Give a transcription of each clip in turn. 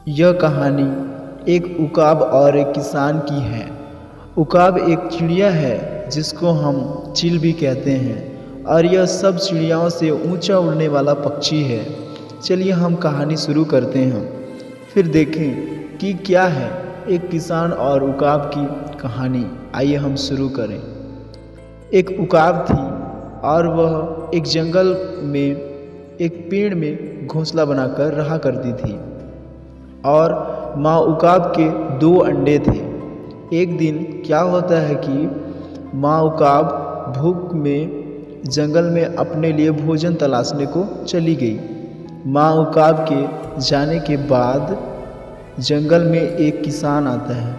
यह कहानी एक उकाब और एक किसान की है। उकाब एक चिड़िया है जिसको हम चिल भी कहते हैं और यह सब चिड़ियाओं से ऊंचा उड़ने वाला पक्षी है। चलिए हम कहानी शुरू करते हैं, फिर देखें कि क्या है एक किसान और उकाब की कहानी। आइए हम शुरू करें। एक उकाब थी और वह एक जंगल में एक पेड़ में घोंसला बनाकर रहा करती थी और माँ उकाब के 2 अंडे थे। एक दिन क्या होता है कि माँ उकाब भूख में जंगल में अपने लिए भोजन तलाशने को चली गई। माँ उकाब के जाने के बाद जंगल में एक किसान आता है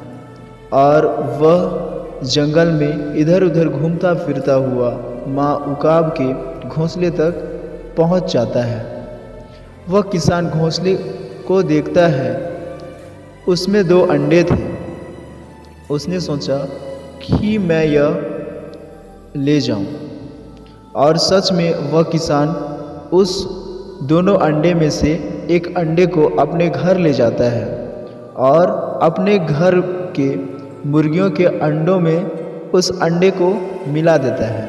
और वह जंगल में इधर उधर घूमता फिरता हुआ माँ उकाब के घोंसले तक पहुंच जाता है। वह किसान घोंसले को देखता है, उसमें 2 अंडे थे। उसने सोचा कि मैं यह ले जाऊं और सच में वह किसान उस दोनों अंडे में से एक अंडे को अपने घर ले जाता है और अपने घर के मुर्गियों के अंडों में उस अंडे को मिला देता है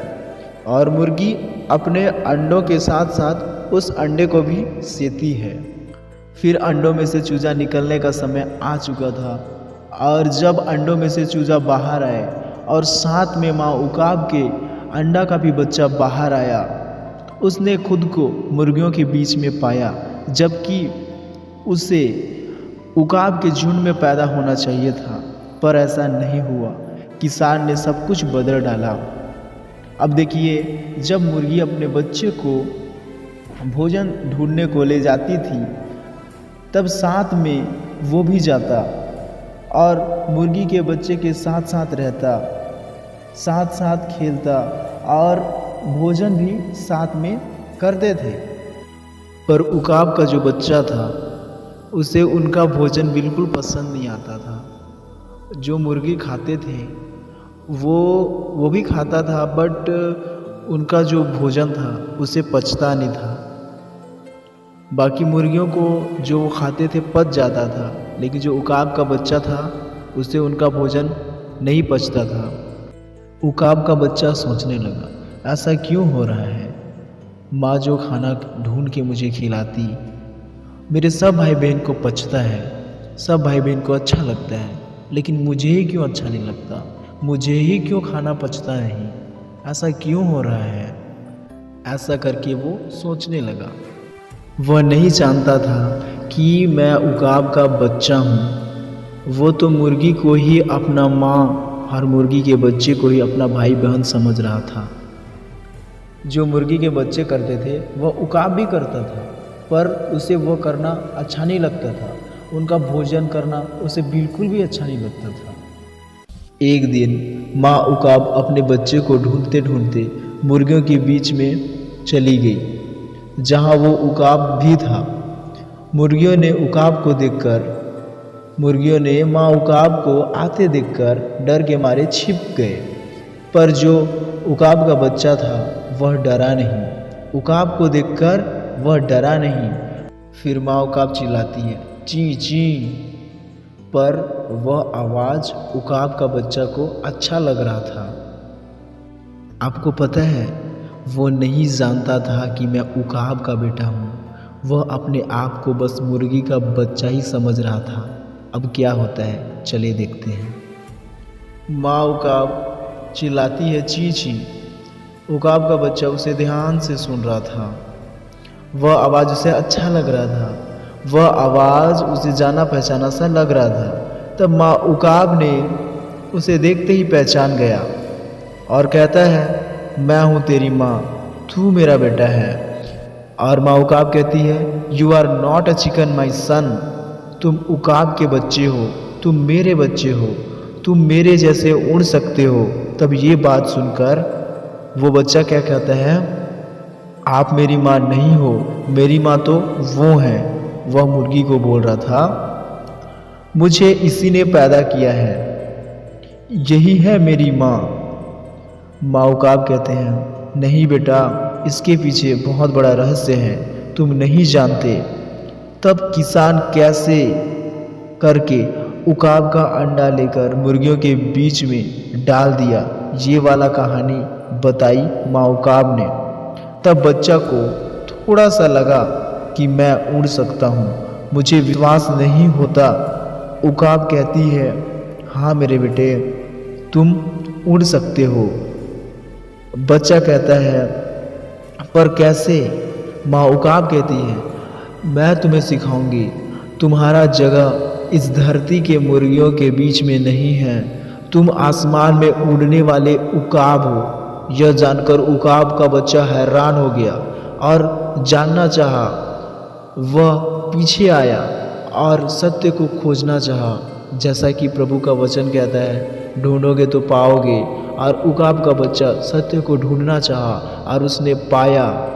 और मुर्गी अपने अंडों के साथ साथ उस अंडे को भी सेती है। फिर अंडों में से चूजा निकलने का समय आ चुका था और जब अंडों में से चूजा बाहर आए और साथ में माँ उकाब के अंडा का भी बच्चा बाहर आया, उसने खुद को मुर्गियों के बीच में पाया, जबकि उसे उकाब के झुंड में पैदा होना चाहिए था, पर ऐसा नहीं हुआ। किसान ने सब कुछ बदल डाला। अब देखिए, जब मुर्गी अपने बच्चे को भोजन ढूंढने को ले जाती थी तब साथ में वो भी जाता और मुर्गी के बच्चे के साथ साथ रहता, साथ साथ खेलता और भोजन भी साथ में करते थे। पर उकाब का जो बच्चा था उसे उनका भोजन बिल्कुल पसंद नहीं आता था। जो मुर्गी खाते थे वो भी खाता था, बट उनका जो भोजन था उसे पचता नहीं था। बाकी मुर्गियों को जो खाते थे पच जाता था, लेकिन जो उकाब का बच्चा था उसे उनका भोजन नहीं पचता था। उकाब का बच्चा सोचने लगा, ऐसा क्यों हो रहा है? माँ जो खाना ढूंढ के मुझे खिलाती, मेरे सब भाई बहन को पचता है, सब भाई बहन को अच्छा लगता है, लेकिन मुझे ही क्यों अच्छा नहीं लगता? मुझे ही क्यों खाना पचता नहीं? ऐसा क्यों हो रहा है? ऐसा करके वो सोचने लगा। वह नहीं जानता था कि मैं उकाब का बच्चा हूँ। वो तो मुर्गी को ही अपना माँ और मुर्गी के बच्चे को ही अपना भाई बहन समझ रहा था। जो मुर्गी के बच्चे करते थे वह उकाब भी करता था, पर उसे वो करना अच्छा नहीं लगता था। उनका भोजन करना उसे बिल्कुल भी अच्छा नहीं लगता था। एक दिन माँ उकाब अपने बच्चे को ढूंढते ढूंढते मुर्गियों के बीच में चली गई, जहाँ वो उकाब भी था। मुर्गियों ने माँ उकाब को आते देखकर डर के मारे छिप गए, पर जो उकाब का बच्चा था वह डरा नहीं। उकाब को देखकर वह डरा नहीं। फिर माँ उकाब चिल्लाती है, ची ची, पर वह आवाज़ उकाब का बच्चा को अच्छा लग रहा था। आपको पता है, वो नहीं जानता था कि मैं उकाब का बेटा हूँ। वह अपने आप को बस मुर्गी का बच्चा ही समझ रहा था। अब क्या होता है, चलिए देखते हैं। माँ उकाब चिल्लाती है, ची ची। उकाब का बच्चा उसे ध्यान से सुन रहा था। वह आवाज़ उसे अच्छा लग रहा था, वह आवाज़ उसे जाना पहचाना सा लग रहा था। तब माँ उकाब ने उसे देखते ही पहचान गया और कहता है, मैं हूँ तेरी माँ, तू मेरा बेटा है। और माँ उकाब कहती है, you are not a chicken my son. तुम उकाब के बच्चे हो, तुम मेरे बच्चे हो, तुम मेरे जैसे उड़ सकते हो। तब ये बात सुनकर वो बच्चा क्या कहता है, आप मेरी माँ नहीं हो, मेरी माँ तो वो है। वह मुर्गी को बोल रहा था, मुझे इसी ने पैदा किया है, यही है मेरी माँ। माँ उकाब कहते हैं, नहीं बेटा, इसके पीछे बहुत बड़ा रहस्य है, तुम नहीं जानते। तब किसान कैसे करके उकाब का अंडा लेकर मुर्गियों के बीच में डाल दिया। ये वाला कहानी बताई माँ उकाब ने। तब बच्चा को थोड़ा सा लगा कि मैं उड़ सकता हूँ, मुझे विश्वास नहीं होता। उकाब कहती है, हाँ मेरे बेटे, तुम उड़ सकते हो। बच्चा कहता है, पर कैसे? माँ उकाब कहती है, मैं तुम्हें सिखाऊंगी। तुम्हारा जगह इस धरती के मुर्गियों के बीच में नहीं है, तुम आसमान में उड़ने वाले उकाब हो। यह जानकर उकाब का बच्चा हैरान हो गया और जानना चाहा। वह पीछे आया और सत्य को खोजना चाहा। जैसा कि प्रभु का वचन कहता है, ढूंढोगे तो पाओगे। और उकाब का बच्चा सत्य को ढूंढना चाहा और उसने पाया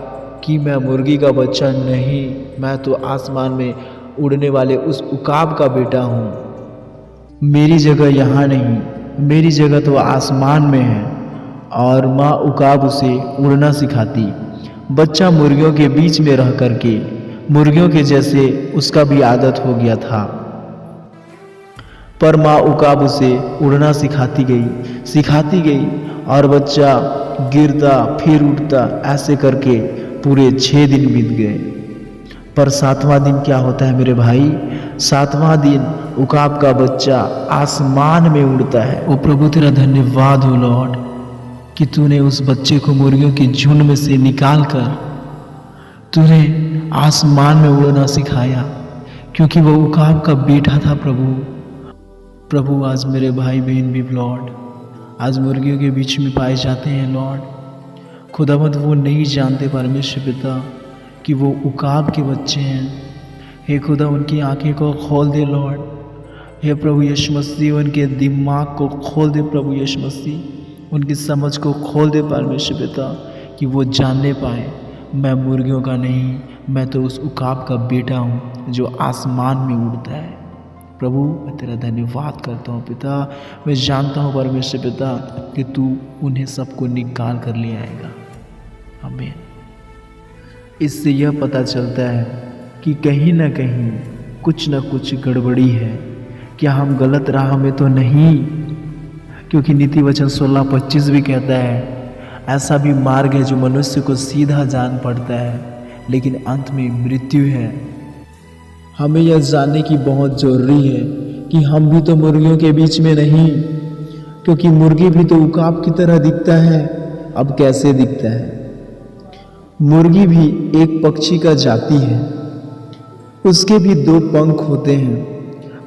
कि मैं मुर्गी का बच्चा नहीं, मैं तो आसमान में उड़ने वाले उस उकाब का बेटा हूँ। मेरी जगह यहाँ नहीं, मेरी जगह तो आसमान में है। और माँ उकाब उसे उड़ना सिखाती। बच्चा मुर्गियों के बीच में रह करके मुर्गियों के जैसे उसका भी आदत हो गया था। पर माँ उकाब उसे उड़ना सिखाती गई और बच्चा गिरता फिर उठता, ऐसे करके पूरे 6 दिन बीत गए। पर 7वां दिन क्या होता है मेरे भाई? 7वां दिन उकाब का बच्चा आसमान में उड़ता है। ओ प्रभु, तेरा धन्यवाद हो लॉर्ड कि तूने उस बच्चे को मुर्गियों के झुंड में से निकाल कर तूने आसमान में उड़ना सिखाया, क्योंकि वो उकाब का बेटा था। प्रभु आज मेरे भाई बहन भी लॉर्ड आज मुर्गियों के बीच में पाए जाते हैं लॉर्ड। खुदावंद वो नहीं जानते परमेश्वर पिता कि वो उकाब के बच्चे हैं। हे खुदा, उनकी आंखें को खोल दे लॉर्ड। हे प्रभु यीशु मसीह, उनके दिमाग को खोल दे प्रभु यीशु मसीह, उनकी समझ को खोल दे परमेश्वर पिता, कि वो जानने पाए मैं मुर्गियों का नहीं, मैं तो उस उकाब का बेटा हूँ जो आसमान में उड़ता है। प्रभु मैं तेरा धन्यवाद करता हूँ पिता। मैं जानता हूँ परमेश्वर पिता कि तू उन्हें सबको निकाल कर ले आएगा। आमीन। इससे यह पता चलता है कि कहीं ना कहीं कुछ न कुछ गड़बड़ी है। क्या हम गलत राह में तो नहीं? क्योंकि नीति वचन 16:25 भी कहता है, ऐसा भी मार्ग है जो मनुष्य को सीधा जान पड़ता है, लेकिन अंत में मृत्यु है। हमें यह जानने की बहुत ज़रूरी है कि हम भी तो मुर्गियों के बीच में नहीं, क्योंकि मुर्गी भी तो उकाब की तरह दिखता है। अब कैसे दिखता है? मुर्गी भी एक पक्षी का जाति है, उसके भी 2 पंख होते हैं,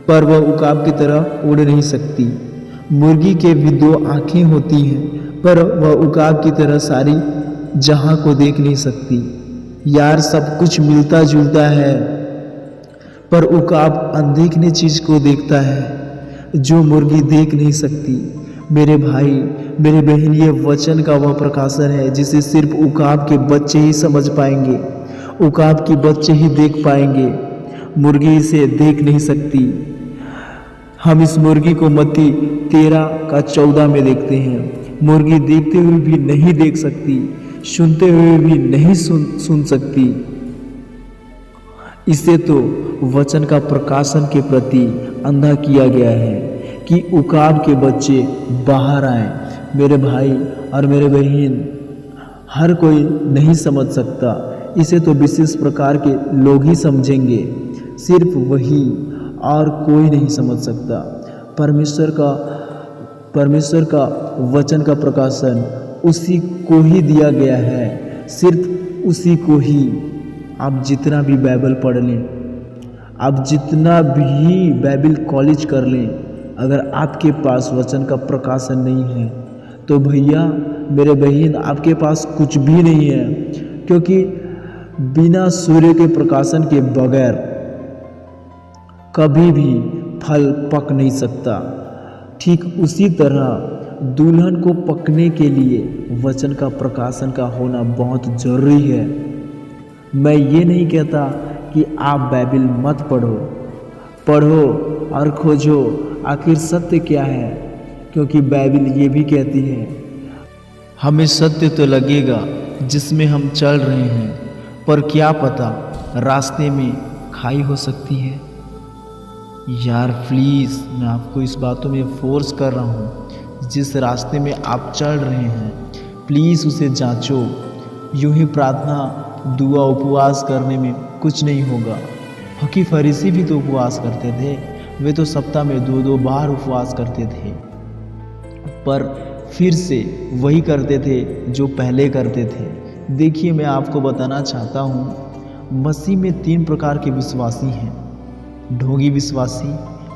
पर वह उकाब की तरह उड़ नहीं सकती। मुर्गी के भी 2 आँखें होती हैं, पर वह उकाब की तरह सारी जहां को देख नहीं सकती। यार, सब कुछ मिलता जुलता है, पर उकाब अनदेखने चीज को देखता है जो मुर्गी देख नहीं सकती। मेरे भाई मेरे बहन, ये वचन का वह प्रकाशन है जिसे सिर्फ उकाब के बच्चे ही समझ पाएंगे, उकाब के बच्चे ही देख पाएंगे। मुर्गी इसे देख नहीं सकती। हम इस मुर्गी को मत्ती 13:14 में देखते हैं। मुर्गी देखते हुए भी नहीं देख सकती, सुनते हुए भी नहीं सुन सकती। इसे तो वचन का प्रकाशन के प्रति अंधा किया गया है कि उकाब के बच्चे बाहर आए। मेरे भाई और मेरे बहन, हर कोई नहीं समझ सकता। इसे तो विशेष प्रकार के लोग ही समझेंगे, सिर्फ वही, और कोई नहीं समझ सकता। परमेश्वर का वचन का प्रकाशन उसी को ही दिया गया है, सिर्फ उसी को ही। आप जितना भी बाइबल पढ़ लें, आप जितना भी बाइबल कॉलेज कर लें, अगर आपके पास वचन का प्रकाशन नहीं है तो भैया मेरे बहन, आपके पास कुछ भी नहीं है। क्योंकि बिना सूर्य के प्रकाशन के बगैर कभी भी फल पक नहीं सकता। ठीक उसी तरह दुल्हन को पकने के लिए वचन का प्रकाशन का होना बहुत जरूरी है। मैं ये नहीं कहता कि आप बाइबल मत पढ़ो और खोजो आखिर सत्य क्या है, क्योंकि बाइबल ये भी कहती है हमें सत्य तो लगेगा जिसमें हम चल रहे हैं, पर क्या पता रास्ते में खाई हो सकती है। यार प्लीज़, मैं आपको इस बातों में फोर्स कर रहा हूँ। जिस रास्ते में आप चल रहे हैं प्लीज़ उसे जांचो। यूं ही प्रार्थना, दुआ, उपवास करने में कुछ नहीं होगा। फकी फरीसी भी तो उपवास करते थे, वे तो सप्ताह में 2-2 बार उपवास करते थे, पर फिर से वही करते थे जो पहले करते थे। देखिए, मैं आपको बताना चाहता हूँ, मसीह में 3 प्रकार के विश्वासी हैं: ढोंगी विश्वासी,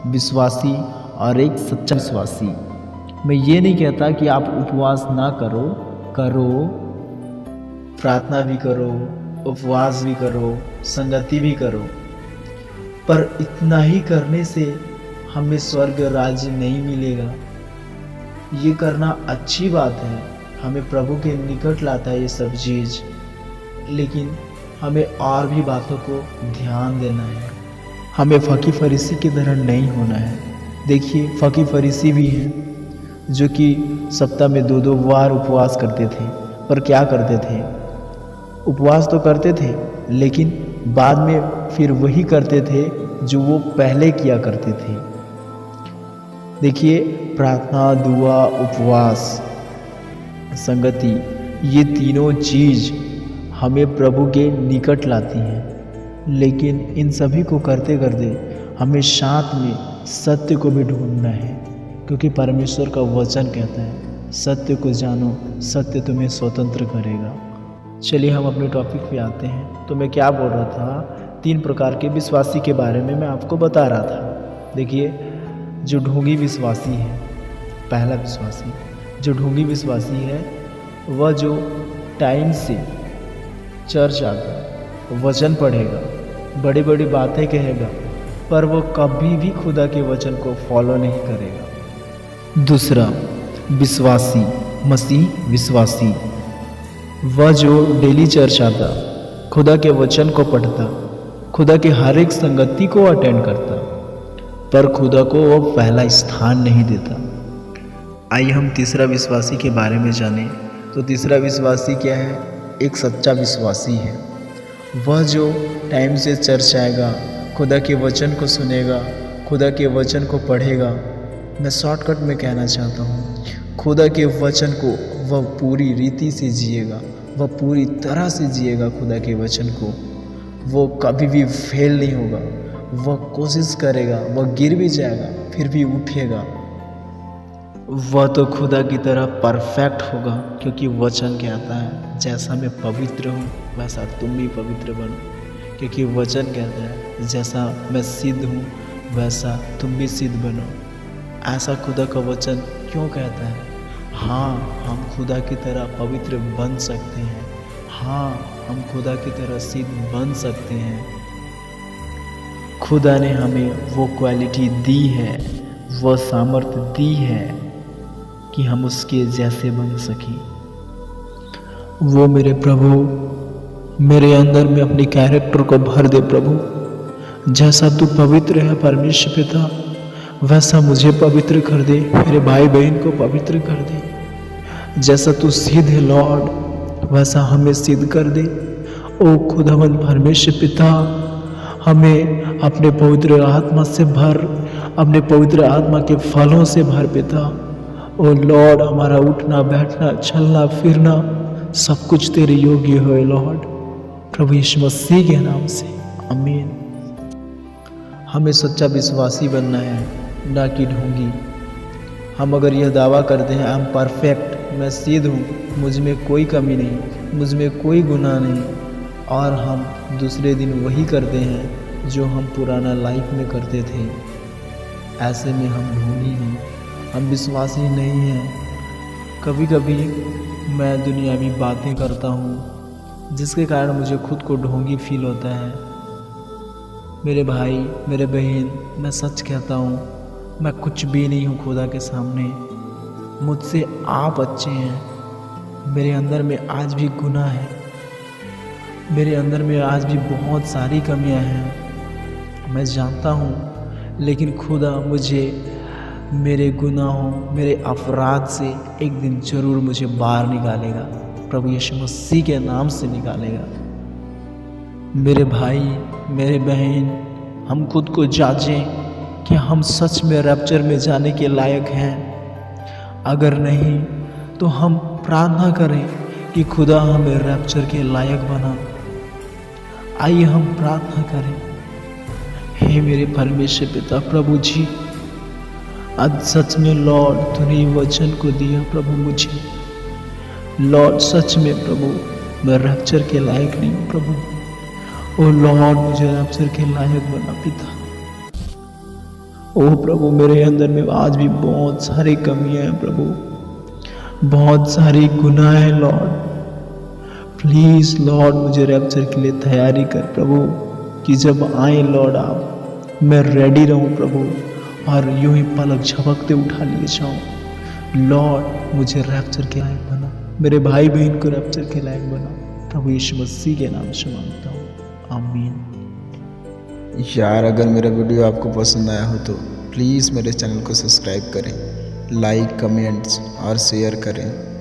विश्वासी और एक सच्चा विश्वासी। मैं ये नहीं कहता कि आप उपवास ना करो, प्रार्थना भी करो, उपवास भी करो, संगति भी करो, पर इतना ही करने से हमें स्वर्ग राज्य नहीं मिलेगा। ये करना अच्छी बात है, हमें प्रभु के निकट लाता है ये सब चीज़, लेकिन हमें और भी बातों को ध्यान देना है। हमें फकी फरीसी की तरह नहीं होना है। देखिए, फकी फरीसी भी हैं जो कि सप्ताह में 2-2 बार उपवास करते थे, पर क्या करते थे? उपवास तो करते थे, लेकिन बाद में फिर वही करते थे जो वो पहले किया करते थे। देखिए, प्रार्थना, दुआ, उपवास, संगति, ये तीनों चीज़ हमें प्रभु के निकट लाती हैं, लेकिन इन सभी को करते करते हमें साथ में सत्य को भी ढूंढना है, क्योंकि परमेश्वर का वचन कहता है, सत्य को जानो, सत्य तुम्हें स्वतंत्र करेगा। चलिए हम अपने टॉपिक पे आते हैं। तो मैं क्या बोल रहा था, 3 प्रकार के विश्वासी के बारे में मैं आपको बता रहा था। देखिए, जो ढोंगी विश्वासी है, पहला विश्वासी जो ढोंगी विश्वासी है, वह जो टाइम से चर्च आता, वचन पढ़ेगा, बड़ी बड़ी बातें कहेगा, पर वो कभी भी खुदा के वचन को फॉलो नहीं करेगा। दूसरा विश्वासी, मसीह विश्वासी, वह जो डेली चर्च आता, खुदा के वचन को पढ़ता, खुदा के हर एक संगति को अटेंड करता, पर खुदा को वो पहला स्थान नहीं देता। आइए हम तीसरा विश्वासी के बारे में जानें। तो तीसरा विश्वासी क्या है? एक सच्चा विश्वासी है। वह जो टाइम से चर्च आएगा, खुदा के वचन को सुनेगा, खुदा के वचन को पढ़ेगा। मैं शॉर्टकट में कहना चाहता हूँ, खुदा के वचन को वह पूरी रीति से जिएगा, वह पूरी तरह से जिएगा खुदा के वचन को। वो कभी भी फेल नहीं होगा, वह कोशिश करेगा, वह गिर भी जाएगा फिर भी उठेगा। वह तो खुदा की तरह परफेक्ट होगा, क्योंकि वचन कहता है, जैसा मैं पवित्र हूँ वैसा तुम भी पवित्र बनो। क्योंकि वचन कहता है, जैसा मैं सिद्ध हूँ वैसा तुम भी सिद्ध बनो। ऐसा खुदा का वचन क्यों कहता है? हाँ, हम खुदा की तरह पवित्र बन सकते हैं। हाँ, हम खुदा की तरह सिद्ध बन सकते हैं। खुदा ने हमें वो क्वालिटी दी है, वो सामर्थ्य दी है कि हम उसके जैसे बन सकें। वो मेरे प्रभु मेरे अंदर में अपने कैरेक्टर को भर दे प्रभु। जैसा तू पवित्र है परमेश्वर पिता, वैसा मुझे पवित्र कर दे, मेरे भाई बहन को पवित्र कर दे। जैसा तू सिद्ध है लॉर्ड, वैसा हमें सिद्ध कर दे। ओ खुदावंद परमेश्वर पिता, हमें अपने पवित्र आत्मा से भर, अपने पवित्र आत्मा के फलों से भर पिता। ओ लॉर्ड, हमारा उठना बैठना चलना फिरना सब कुछ तेरे योग्य हो लॉर्ड, प्रभु यीशु मसीह के नाम से आमीन। हमें सच्चा विश्वासी बनना है, ना कि ढोंगी। हम अगर यह दावा करते हैं, आई एम परफेक्ट, मैं सिद्ध हूँ, मुझ में कोई कमी नहीं, मुझ में कोई गुनाह नहीं, और हम दूसरे दिन वही करते हैं जो हम पुराना लाइफ में करते थे, ऐसे में हम ढोंगी हैं, हम विश्वासी नहीं हैं। कभी कभी मैं दुनियावी बातें करता हूँ, जिसके कारण मुझे खुद को ढोंगी फील होता है। मेरे भाई, मेरे बहन, मैं सच कहता हूँ, मैं कुछ भी नहीं हूँ खुदा के सामने। मुझसे आप अच्छे हैं। मेरे अंदर में आज भी गुनाह है, मेरे अंदर में आज भी बहुत सारी कमियां हैं, मैं जानता हूँ, लेकिन खुदा मुझे मेरे गुनाहों, मेरे अपराध से एक दिन जरूर मुझे बाहर निकालेगा, प्रभु यीशु मसीह के नाम से निकालेगा। मेरे भाई, मेरे बहन, हम खुद को जांचें, कि हम सच में रैप्चर में जाने के लायक हैं। अगर नहीं तो हम प्रार्थना करें कि खुदा हमें रैप्चर के लायक बना। आइए हम प्रार्थना करें। हे मेरे परमेश्वर पिता प्रभु जी, आज सच में लॉर्ड तूने वचन को दिया प्रभु मुझे। लॉर्ड सच में प्रभु मैं रैप्चर के लायक नहीं हूँ प्रभु। ओ लॉर्ड मुझे रैप्चर के लायक बना पिता। ओ प्रभु मेरे अंदर में आज भी बहुत सारी कमियां हैं प्रभु, बहुत सारी गुनाह है लॉर्ड। प्लीज लॉर्ड मुझे रैप्चर के लिए तैयारी कर प्रभु, कि जब आए लॉर्ड आप मैं रेडी रहूं प्रभु, और यूं ही पलक झपकते उठा लिए जाऊं। लॉर्ड मुझे रैप्चर के लायक बना, मेरे भाई बहन को रैप्चर के लायक बना। प्रभु यीशु मसीह के नाम से मांगता हूँ, आमीन। यार अगर मेरा वीडियो आपको पसंद आया हो तो प्लीज़ मेरे चैनल को सब्सक्राइब करें, लाइक कमेंट्स और शेयर करें।